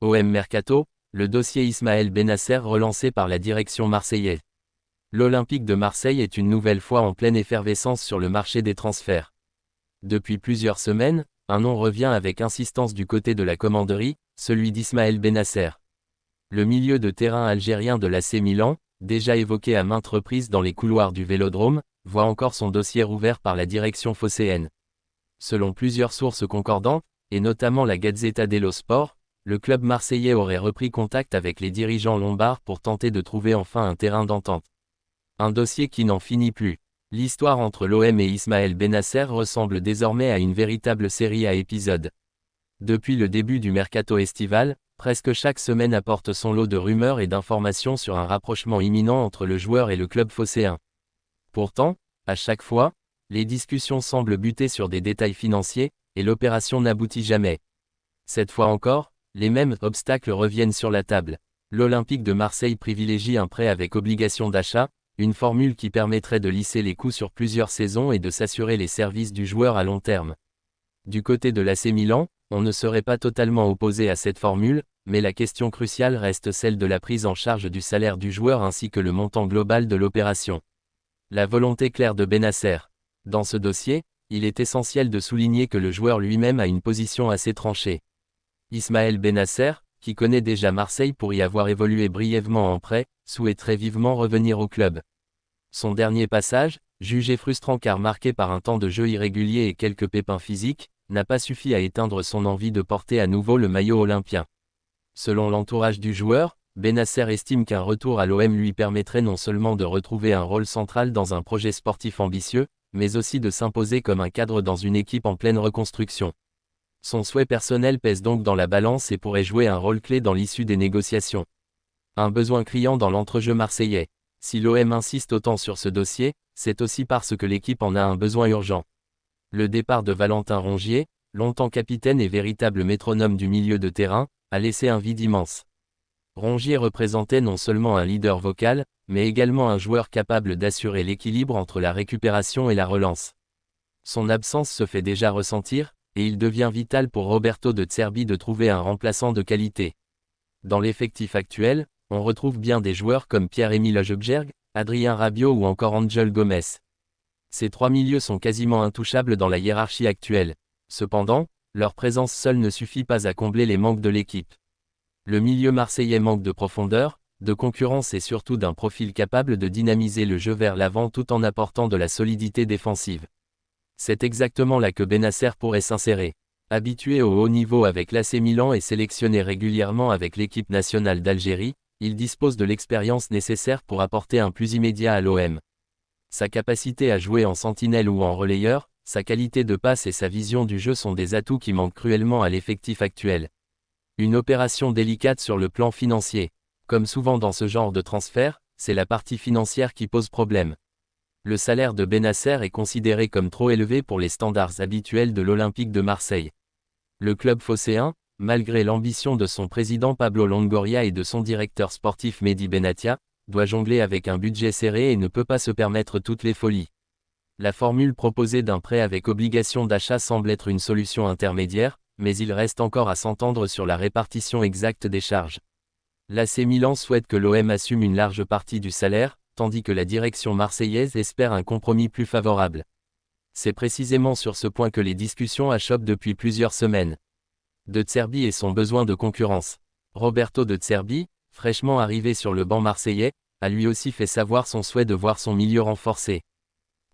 OM Mercato, le dossier Ismaël Bennacer relancé par la direction marseillaise. L'Olympique de Marseille est une nouvelle fois en pleine effervescence sur le marché des transferts. Depuis plusieurs semaines, un nom revient avec insistance du côté de la commanderie, celui d'Ismaël Bennacer. Le milieu de terrain algérien de l'AC Milan, déjà évoqué à maintes reprises dans les couloirs du Vélodrome, voit encore son dossier rouvert par la direction phocéenne. Selon plusieurs sources concordantes, et notamment la Gazzetta dello Sport, le club marseillais aurait repris contact avec les dirigeants lombards pour tenter de trouver enfin un terrain d'entente. Un dossier qui n'en finit plus. L'histoire entre l'OM et Ismaël Bennacer ressemble désormais à une véritable série à épisodes. Depuis le début du mercato estival, presque chaque semaine apporte son lot de rumeurs et d'informations sur un rapprochement imminent entre le joueur et le club phocéen. Pourtant, à chaque fois, les discussions semblent buter sur des détails financiers, et l'opération n'aboutit jamais. Cette fois encore, les mêmes obstacles reviennent sur la table. L'Olympique de Marseille privilégie un prêt avec obligation d'achat, une formule qui permettrait de lisser les coûts sur plusieurs saisons et de s'assurer les services du joueur à long terme. Du côté de l'AC Milan, on ne serait pas totalement opposé à cette formule, mais la question cruciale reste celle de la prise en charge du salaire du joueur ainsi que le montant global de l'opération. La volonté claire de Bennacer. Dans ce dossier, il est essentiel de souligner que le joueur lui-même a une position assez tranchée. Ismaël Bennacer, qui connaît déjà Marseille pour y avoir évolué brièvement en prêt, souhaiterait vivement revenir au club. Son dernier passage, jugé frustrant car marqué par un temps de jeu irrégulier et quelques pépins physiques, n'a pas suffi à éteindre son envie de porter à nouveau le maillot olympien. Selon l'entourage du joueur, Bennacer estime qu'un retour à l'OM lui permettrait non seulement de retrouver un rôle central dans un projet sportif ambitieux, mais aussi de s'imposer comme un cadre dans une équipe en pleine reconstruction. Son souhait personnel pèse donc dans la balance et pourrait jouer un rôle clé dans l'issue des négociations. Un besoin criant dans l'entrejeu marseillais. Si l'OM insiste autant sur ce dossier, c'est aussi parce que l'équipe en a un besoin urgent. Le départ de Valentin Rongier, longtemps capitaine et véritable métronome du milieu de terrain, a laissé un vide immense. Rongier représentait non seulement un leader vocal, mais également un joueur capable d'assurer l'équilibre entre la récupération et la relance. Son absence se fait déjà ressentir, et il devient vital pour Roberto De Zerbi de trouver un remplaçant de qualité. Dans l'effectif actuel, on retrouve bien des joueurs comme Pierre-Emile Højbjerg, Adrien Rabiot ou encore Angel Gomes. Ces trois milieux sont quasiment intouchables dans la hiérarchie actuelle. Cependant, leur présence seule ne suffit pas à combler les manques de l'équipe. Le milieu marseillais manque de profondeur, de concurrence et surtout d'un profil capable de dynamiser le jeu vers l'avant tout en apportant de la solidité défensive. C'est exactement là que Bennacer pourrait s'insérer. Habitué au haut niveau avec l'AC Milan et sélectionné régulièrement avec l'équipe nationale d'Algérie, il dispose de l'expérience nécessaire pour apporter un plus immédiat à l'OM. Sa capacité à jouer en sentinelle ou en relayeur, sa qualité de passe et sa vision du jeu sont des atouts qui manquent cruellement à l'effectif actuel. Une opération délicate sur le plan financier. Comme souvent dans ce genre de transfert, c'est la partie financière qui pose problème. Le salaire de Bennacer est considéré comme trop élevé pour les standards habituels de l'Olympique de Marseille. Le club phocéen, malgré l'ambition de son président Pablo Longoria et de son directeur sportif Mehdi Benatia, doit jongler avec un budget serré et ne peut pas se permettre toutes les folies. La formule proposée d'un prêt avec obligation d'achat semble être une solution intermédiaire, mais il reste encore à s'entendre sur la répartition exacte des charges. L'AC Milan souhaite que l'OM assume une large partie du salaire, tandis que la direction marseillaise espère un compromis plus favorable. C'est précisément sur ce point que les discussions achoppent depuis plusieurs semaines. De Zerbi et son besoin de concurrence. Roberto De Zerbi, fraîchement arrivé sur le banc marseillais, a lui aussi fait savoir son souhait de voir son milieu renforcé.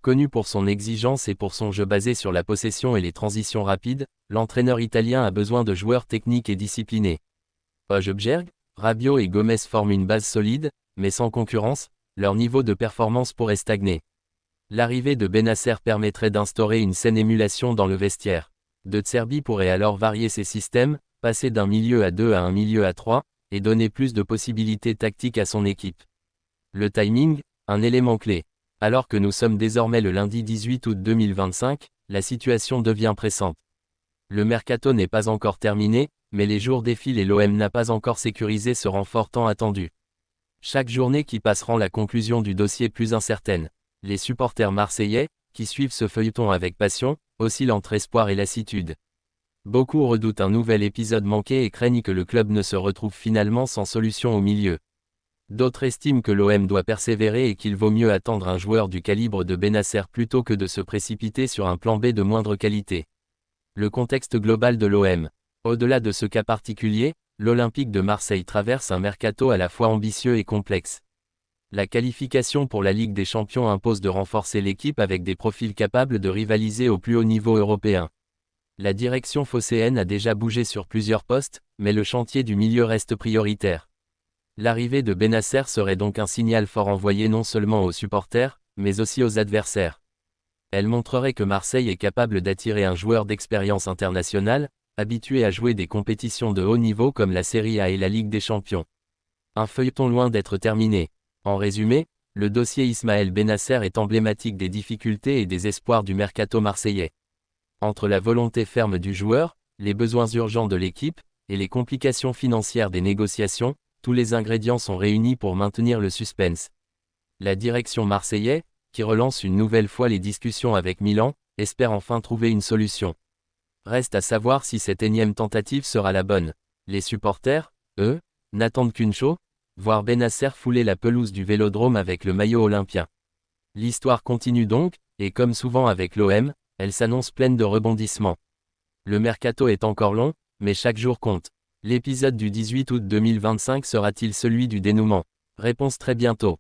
Connu pour son exigence et pour son jeu basé sur la possession et les transitions rapides, l'entraîneur italien a besoin de joueurs techniques et disciplinés. Højbjerg, Rabiot et Gomes forment une base solide, mais sans concurrence, leur niveau de performance pourrait stagner. L'arrivée de Bennacer permettrait d'instaurer une saine émulation dans le vestiaire. De Zerbi pourrait alors varier ses systèmes, passer d'un milieu à 2 à un milieu à 3, et donner plus de possibilités tactiques à son équipe. Le timing, un élément clé. Alors que nous sommes désormais le lundi 18 août 2025, la situation devient pressante. Le mercato n'est pas encore terminé, mais les jours défilent et l'OM n'a pas encore sécurisé ce renfort tant attendu. Chaque journée qui passe rend la conclusion du dossier plus incertaine. Les supporters marseillais, qui suivent ce feuilleton avec passion, oscillent entre espoir et lassitude. Beaucoup redoutent un nouvel épisode manqué et craignent que le club ne se retrouve finalement sans solution au milieu. D'autres estiment que l'OM doit persévérer et qu'il vaut mieux attendre un joueur du calibre de Bennacer plutôt que de se précipiter sur un plan B de moindre qualité. Le contexte global de l'OM. Au-delà de ce cas particulier, l'Olympique de Marseille traverse un mercato à la fois ambitieux et complexe. La qualification pour la Ligue des Champions impose de renforcer l'équipe avec des profils capables de rivaliser au plus haut niveau européen. La direction phocéenne a déjà bougé sur plusieurs postes, mais le chantier du milieu reste prioritaire. L'arrivée de Bennacer serait donc un signal fort envoyé non seulement aux supporters, mais aussi aux adversaires. Elle montrerait que Marseille est capable d'attirer un joueur d'expérience internationale, habitué à jouer des compétitions de haut niveau comme la Serie A et la Ligue des Champions. Un feuilleton loin d'être terminé. En résumé, le dossier Ismaël Bennacer est emblématique des difficultés et des espoirs du mercato marseillais. Entre la volonté ferme du joueur, les besoins urgents de l'équipe, et les complications financières des négociations, tous les ingrédients sont réunis pour maintenir le suspense. La direction marseillaise, qui relance une nouvelle fois les discussions avec Milan, espère enfin trouver une solution. Reste à savoir si cette énième tentative sera la bonne. Les supporters, eux, n'attendent qu'une chose, voir Bennacer fouler la pelouse du Vélodrome avec le maillot olympien. L'histoire continue donc, et comme souvent avec l'OM, elle s'annonce pleine de rebondissements. Le mercato est encore long, mais chaque jour compte. L'épisode du 18 août 2025 sera-t-il celui du dénouement? Réponse très bientôt.